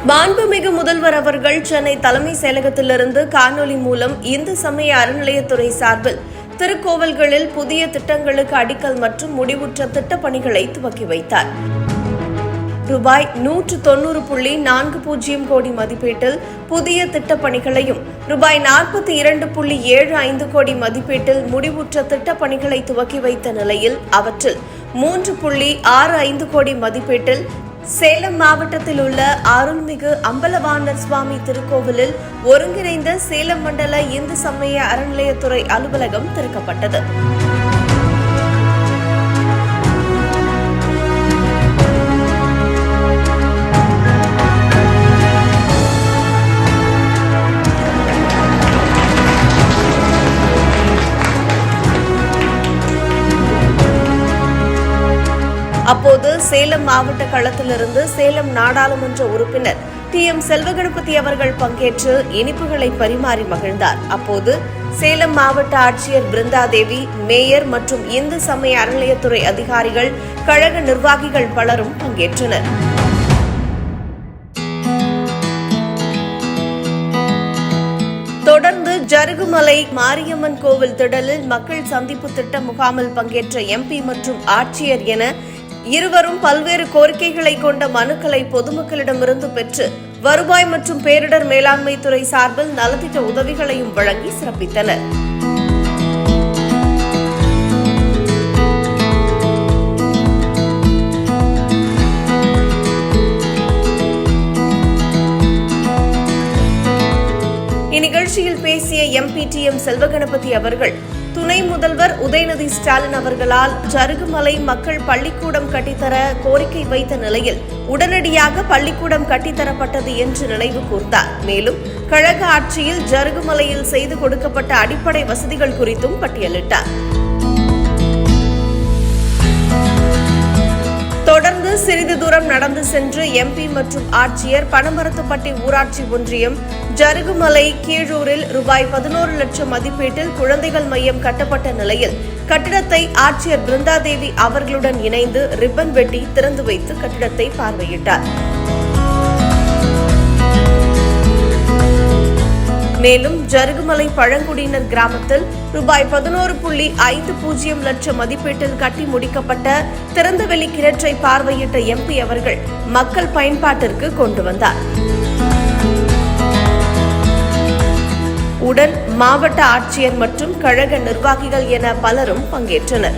மாண்புமிகு முதல்வர் அவர்கள் சென்னை தலைமை செயலகத்திலிருந்து காணொலி மூலம் இந்து சமய அறநிலையத்துறை சார்பில் திருக்கோவில்களில் புதிய திட்டங்களுக்கு அடிக்கல் மற்றும் முடிவுற்ற திட்டப்பணிகளை துவக்கி வைத்தார். ரூபாய் 190.40 கோடி மதிப்பீட்டில் புதிய திட்டப்பணிகளையும் ரூபாய் 42.75 கோடி மதிப்பீட்டில் முடிவுற்ற திட்டப்பணிகளை துவக்கி வைத்த நிலையில் அவற்றில் 3.65 கோடி மதிப்பீட்டில் சேலம் மாவட்டத்தில் உள்ள அருள்மிகு அம்பலவாணர் சுவாமி திருக்கோவிலில் ஒருங்கிணைந்த சேலம் மண்டல இந்து சமய அறநிலையத்துறை அலுவலகம் திறக்கப்பட்டது. அப்போது சேலம் மாவட்ட களத்திலிருந்து சேலம் நாடாளுமன்ற உறுப்பினர் TM செல்வகணபதி அவர்கள் பங்கேற்று இனிப்புகளை பரிமாறி மகிழ்ந்தார். அப்போது சேலம் மாவட்ட ஆட்சியர் பிருந்தாதேவி, மேயர் மற்றும் இந்து சமய அறநிலையத்துறை அதிகாரிகள், கழக நிர்வாகிகள் பலரும் பங்கேற்றனர். தொடர்ந்து ஜருகுமலை மாரியம்மன் கோவில் திடலில் மக்கள் சந்திப்பு திட்ட முகாமில் பங்கேற்ற MP மற்றும் ஆட்சியர் என இருவரும் பல்வேறு கோரிக்கைகளை கொண்ட மனுக்களை பொதுமக்களிடமிருந்து பெற்று வருவாய் மற்றும் பேரிடர் மேலாண்மை துறை சார்பில் நலத்திட்ட உதவிகளையும் வழங்கி சிறப்பித்தனர். இந்நிகழ்ச்சியில் பேசிய MP TM செல்வகணபதி அவர்கள், துணை முதல்வர் உதயநிதி ஸ்டாலின் அவர்களால் ஜருகுமலை மக்கள் பள்ளிக்கூடம் கட்டித்தர கோரிக்கை வைத்த நிலையில் உடனடியாக பள்ளிக்கூடம் கட்டித்தரப்பட்டது என்று நினைவு கூர்ந்தார். மேலும் கழக ஆட்சியில் ஜருகுமலையில் செய்து கொடுக்கப்பட்ட அடிப்படை வசதிகள் குறித்தும் பட்டியலிட்டார். தொடர்ந்து சிறிது தூரம் நடந்து சென்று MP மற்றும் ஆட்சியர் பனமரத்துப்பட்டி ஊராட்சி ஒன்றியம் ஜருகுமலை கீழூரில் ரூபாய் 11 லட்சம் மதிப்பீட்டில் குழந்தைகள் மையம் கட்டப்பட்ட நிலையில் கட்டிடத்தை ஆட்சியர் பிருந்தாதேவி அவர்களுடன் இணைந்து ரிப்பன் வெட்டி திறந்து வைத்து கட்டிடத்தை பார்வையிட்டார். மேலும் ஜருகுமலை பழங்குடியினர் கிராமத்தில் ரூபாய் 11.50 லட்சம் மதிப்பீட்டில் கட்டி முடிக்கப்பட்ட திறந்தவெளி கிணற்றை பார்வையிட்ட MP அவர்கள் மக்கள் பயன்பாட்டிற்கு கொண்டு வந்தார். உடன் மாவட்ட ஆட்சியர் மற்றும் கழக நிர்வாகிகள் என பலரும் பங்கேற்றனர்.